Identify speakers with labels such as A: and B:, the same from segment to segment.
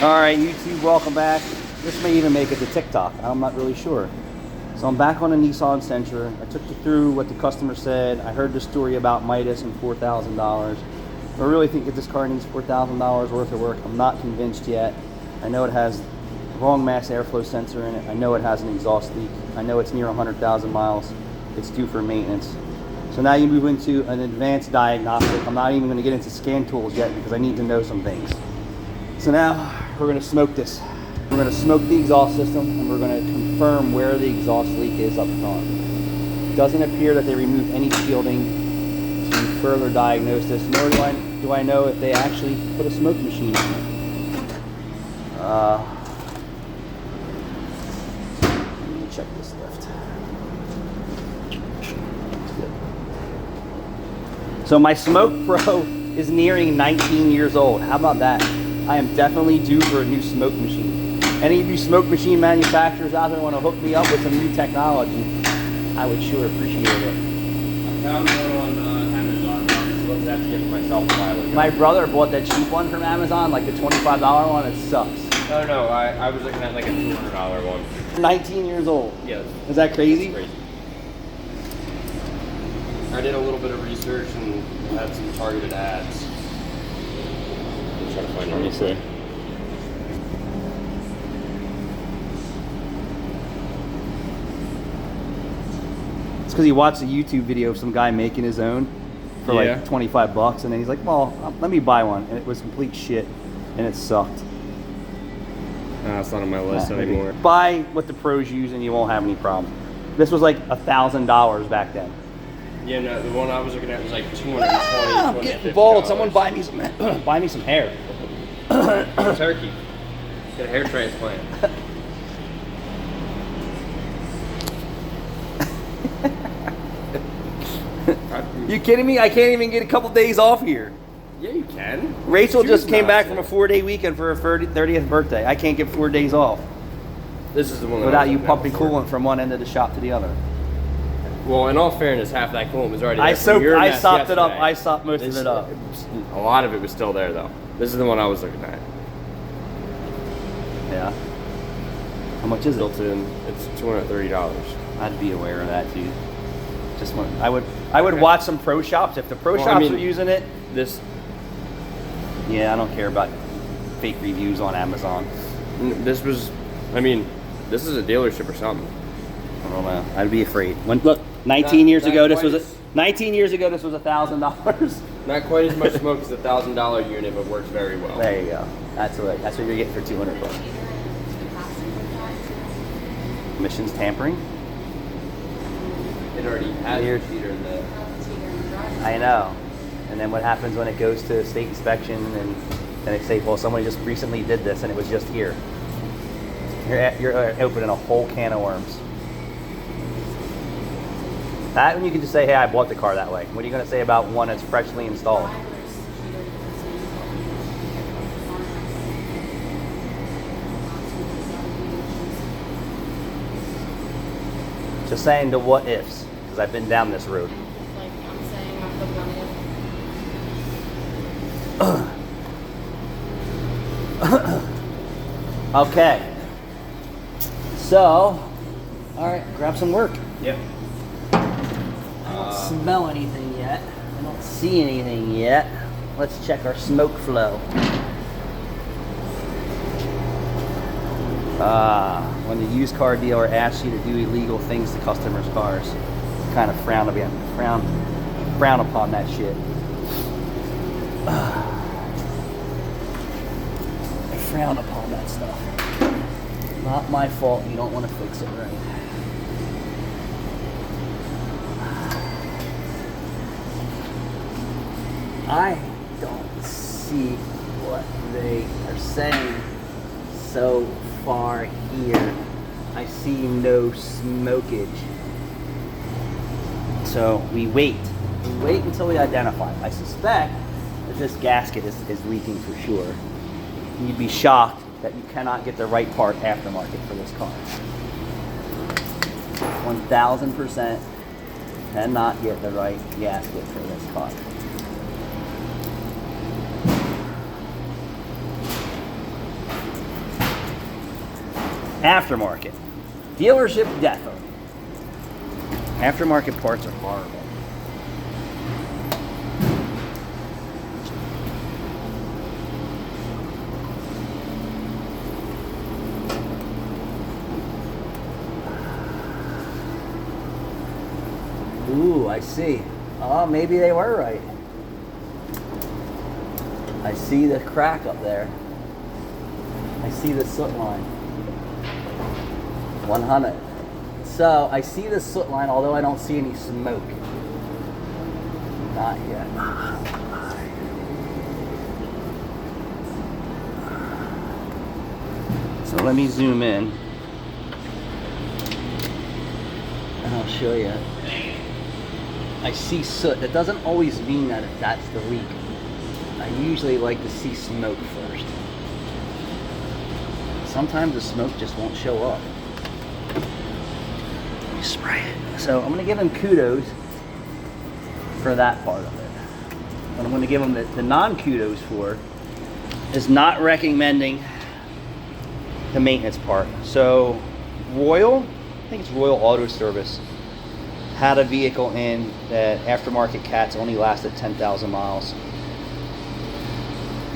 A: Alright, YouTube, welcome back. This may even make it to TikTok. I'm not really sure. So I'm back on a Nissan Sentra. I took you through what the customer said. I heard the story about Midas and $4,000. I really think that this car needs $4,000 worth of work. I'm not convinced yet. I know it has wrong mass airflow sensor in it. I know it has an exhaust leak. I know it's near 100,000 miles. It's due for maintenance. So now you move into an advanced diagnostic. I'm not even going to get into scan tools yet because I need to know some things. So now we're going to smoke this. We're going to smoke the exhaust system and we're going to confirm where the exhaust leak is up front. It doesn't appear that they removed any shielding to further diagnose this, nor do I know if they actually put a smoke machine in it. Let me check this lift. So my Smoke Pro is nearing 19 years old. How about that? I am definitely due for a new smoke machine. Any of you smoke machine manufacturers out there want to hook me up with some new technology, I would sure appreciate it.
B: I found one on Amazon. So let's have to get myself a while ago.
A: My brother bought that cheap one from Amazon, like the $25 one. It sucks.
B: No, I was looking at like a $200 one.
A: 19 years old.
B: Yeah.
A: Is that crazy?
B: Crazy. I did a little bit of research and had some targeted ads. I'm trying to find
A: Let me see. It's because he watched a YouTube video of some guy making his own for like 25 bucks, and then he's like, well, let me buy one. And it was complete shit, and it sucked.
B: It's not on my list anymore.
A: Buy what the pros use and you won't have any problem. This was like $1,000 back then.
B: Yeah, no, the one I was looking at was like $220.
A: I'm getting bald. Someone buy me some hair.
B: Turkey. Get a hair transplant.
A: You kidding me? I can't even get a couple days off here.
B: Yeah, you can.
A: Rachel just came back from a 4-day weekend for her 30th birthday. I can't get 4 days off.
B: This is the one that
A: without you pumping coolant from one end of the shop to the other.
B: Well, in all fairness, half that coolant was already there.
A: I sopped it up. I sopped most of it up.
B: A lot of it was still there, though. This is the one I was looking at.
A: Yeah. How much is it?
B: Built in. It's $230.
A: I'd be aware of that, dude. Just one. I would watch some pro shops if the pro shops are using it.
B: This.
A: Yeah, I don't care about fake reviews on Amazon.
B: This was. I mean, this is a dealership or something.
A: I don't know. I'd be afraid. Look, 19 years ago, this was $1,000.
B: Not quite as much smoke as a $1,000 unit, but works very well.
A: There you go. That's what you're getting for 200 bucks. Emissions tampering.
B: It already has a cheater in there.
A: I know. And then what happens when it goes to state inspection and they say, well, somebody just recently did this and it was just here. You're opening a whole can of worms. That one you can just say, hey, I bought the car that way. What are you going to say about one that's freshly installed? Just saying the what ifs, because I've been down this road.
C: Like I'm saying, I'm the one if.
A: Okay. So, all right, grab some work.
B: Yep.
A: I don't smell anything yet. I don't see anything yet. Let's check our smoke flow. When the used car dealer asks you to do illegal things to customers' cars, kind of frown upon that shit. I frown upon that stuff. Not my fault. You don't want to fix it right. I don't see what they are saying so far here. I see no smokage. So we wait. We wait until we identify. I suspect that this gasket is leaking for sure. You'd be shocked that you cannot get the right part aftermarket for this car. 1000% cannot get the right gasket for this car. Aftermarket. Dealership defo. Aftermarket parts are horrible. Ooh, I see. Oh, maybe they were right. I see the crack up there. I see the soot line. 100. So I see the soot line, although I don't see any smoke. Not yet. So let me zoom in. And I'll show you. I see soot. That doesn't always mean that that's the leak. I usually like to see smoke first. Sometimes the smoke just won't show up. Let me spray it. So I'm going to give him kudos for that part of it. What I'm going to give him the non-kudos for is not recommending the maintenance part. So Royal, I think it's Royal Auto Service, had a vehicle in that aftermarket cats only lasted 10,000 miles.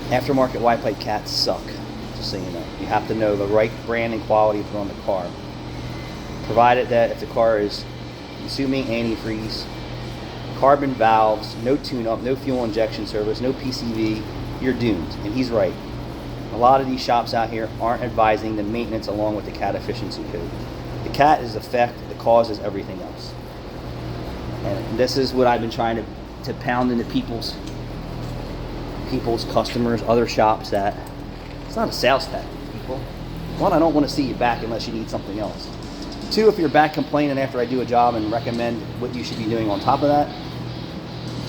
A: Aftermarket white plate cats suck, just so you know. You have to know the right brand and quality to put on the car. Provided that if the car is consuming antifreeze, carbon valves, no tune-up, no fuel injection service, no PCV, you're doomed. And he's right. A lot of these shops out here aren't advising the maintenance along with the cat efficiency code. The cat is the effect, the cause is everything else. And this is what I've been trying to pound into people's customers, other shops, that it's not a sales tactic, people. One, I don't want to see you back unless you need something else. Two, if you're back complaining after I do a job and recommend what you should be doing on top of that,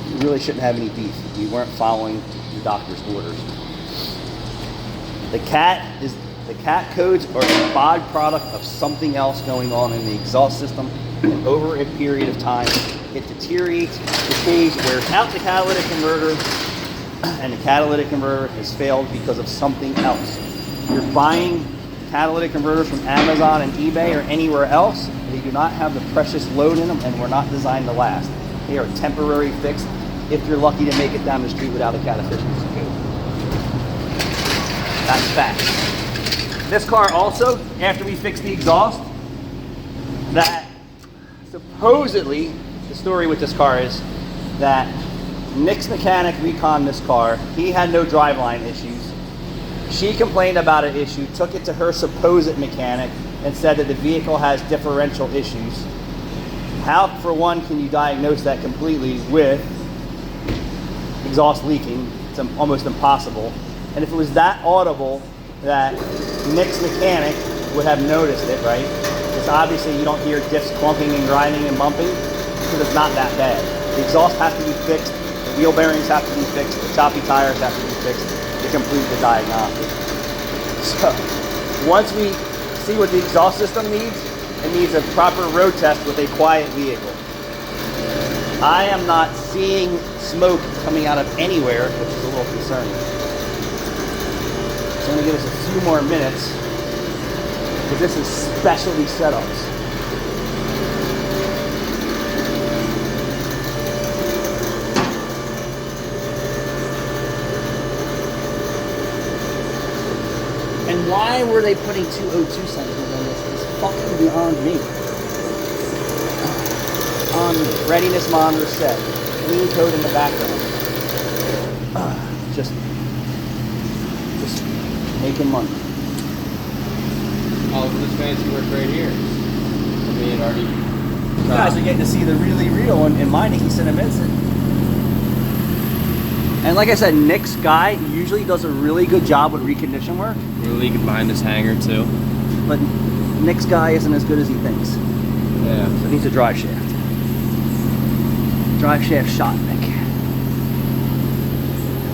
A: you really shouldn't have any beef. You weren't following the doctor's orders. The cat codes are a byproduct of something else going on in the exhaust system, and over a period of time it deteriorates, decays, wears out the catalytic converter, and the catalytic converter has failed because of something else. You're buying catalytic converters from Amazon and eBay or anywhere else, they do not have the precious load in them and were not designed to last. They are a temporary fix if you're lucky to make it down the street without a cat efficiency code. That's fact. This car also, after we fixed the exhaust, that supposedly, the story with this car is that Nick's mechanic reconned this car. He had no driveline issues. She complained about an issue, took it to her supposed mechanic, and said that the vehicle has differential issues. How, for one, can you diagnose that completely with exhaust leaking? It's almost impossible. And if it was that audible that Nick's mechanic would have noticed it, right? Because obviously you don't hear diffs clunking and grinding and bumping, because it's not that bad. The exhaust has to be fixed, the wheel bearings have to be fixed, the choppy tires have to be fixed to complete the diagnostic. So once we see what the exhaust system needs, it needs a proper road test with a quiet vehicle. I am not seeing smoke coming out of anywhere, which is a little concerning. So I'm going to give us a few more minutes, because this is specialty setups. And why were they putting two O2 sensors on this? It's fucking beyond me. Readiness monitor set. Clean code in the background. Just making money.
B: Oh, look at this fancy work right here. Somebody had already...
A: You guys are getting to see the really real in my Nicky Cinnamon. And like I said, Nick's guy usually does a really good job with recondition work.
B: We're leaking behind this hanger too.
A: But Nick's guy isn't as good as he thinks.
B: Yeah.
A: So it needs a drive shaft. Drive shaft shot, Nick.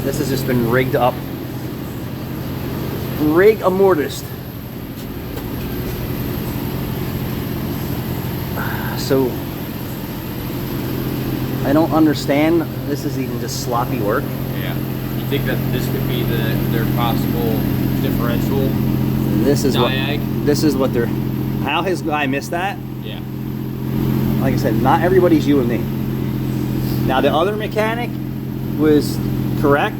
A: This has just been rigged up. Rig amortised. So I don't understand. This is even just sloppy work.
B: Yeah. You think that this could be their possible differential
A: This is
B: Diag.
A: this is what they're. How his guy missed that?
B: Yeah.
A: Like I said, not everybody's you and me. Now the other mechanic was correct,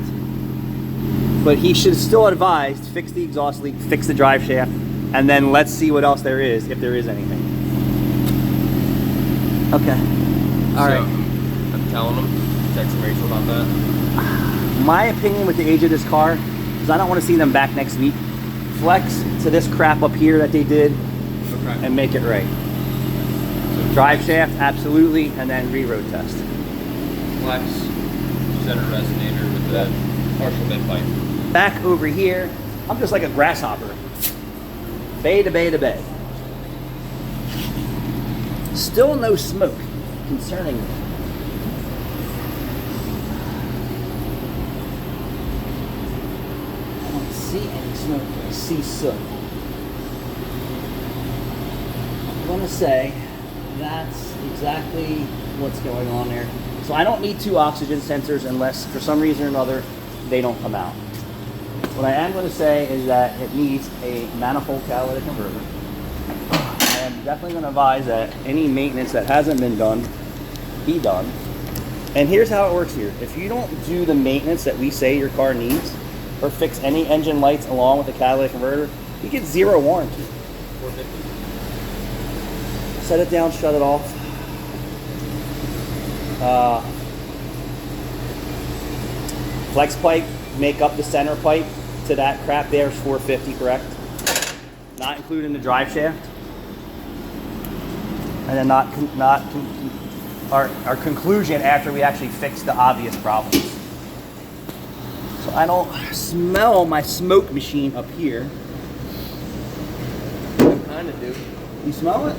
A: but he should still advise fix the exhaust leak, fix the drive shaft, and then let's see what else there is, if there is anything. Okay. All right.
B: I'm telling him, texting Rachel about that.
A: My opinion with the age of this car is I don't want to see them back next week. Flex to this crap up here that they did
B: Okay.
A: and make it right. Drive shaft, absolutely, and then re-road test.
B: Flex center resonator with the partial bed pipe.
A: Back over here, I'm just like a grasshopper. Bay to bay to bay. Still no smoke, concerning me. I don't see any smoke, I see soot. I'm gonna say that's exactly what's going on there. So I don't need 2 oxygen sensors unless for some reason or another they don't come out. What I am going to say is that it needs a manifold catalytic converter. I am definitely going to advise that any maintenance that hasn't been done be done. And here's how it works here. If you don't do the maintenance that we say your car needs or fix any engine lights along with the catalytic converter, you get 0 warranty.
B: 450.
A: Set it down, shut it off. Flex pipe, make up the center pipe to that crap there is 450, correct? Not including the drive shaft. And then our conclusion after we actually fix the obvious problems. So I don't smell my smoke machine up here.
B: I kind of do.
A: You smell it?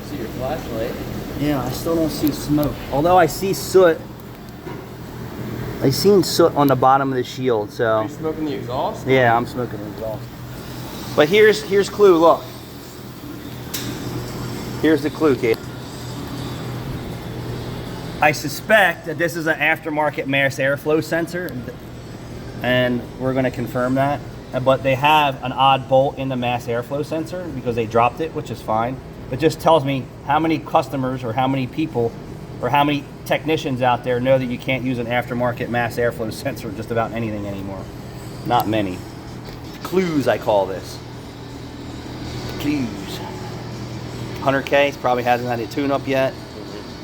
B: See your flashlight.
A: Yeah, I still don't see smoke. Although I see soot. I seen soot on the bottom of the shield,
B: Are
A: so.
B: you smoking the exhaust?
A: Yeah, I'm smoking the exhaust. But here's clue, look. Here's the clue, kid. I suspect that this is an aftermarket mass airflow sensor, and we're gonna confirm that. But they have an odd bolt in the mass airflow sensor because they dropped it, which is fine. It just tells me how many customers or how many people or how many technicians out there know that you can't use an aftermarket mass airflow sensor just about anything anymore. Not many. Clues, I call this. Clues. 100K probably hasn't had a tune-up yet.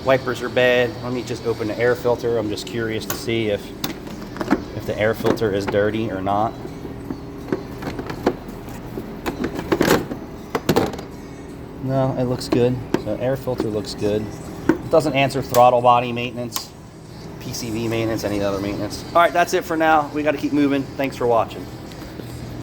A: Wipers are bad. Let me just open the air filter. I'm just curious to see if the air filter is dirty or not. No, it looks good. So air filter looks good. It doesn't answer throttle body maintenance, PCV maintenance, any other maintenance. All right, that's it for now. We got to keep moving. Thanks for watching.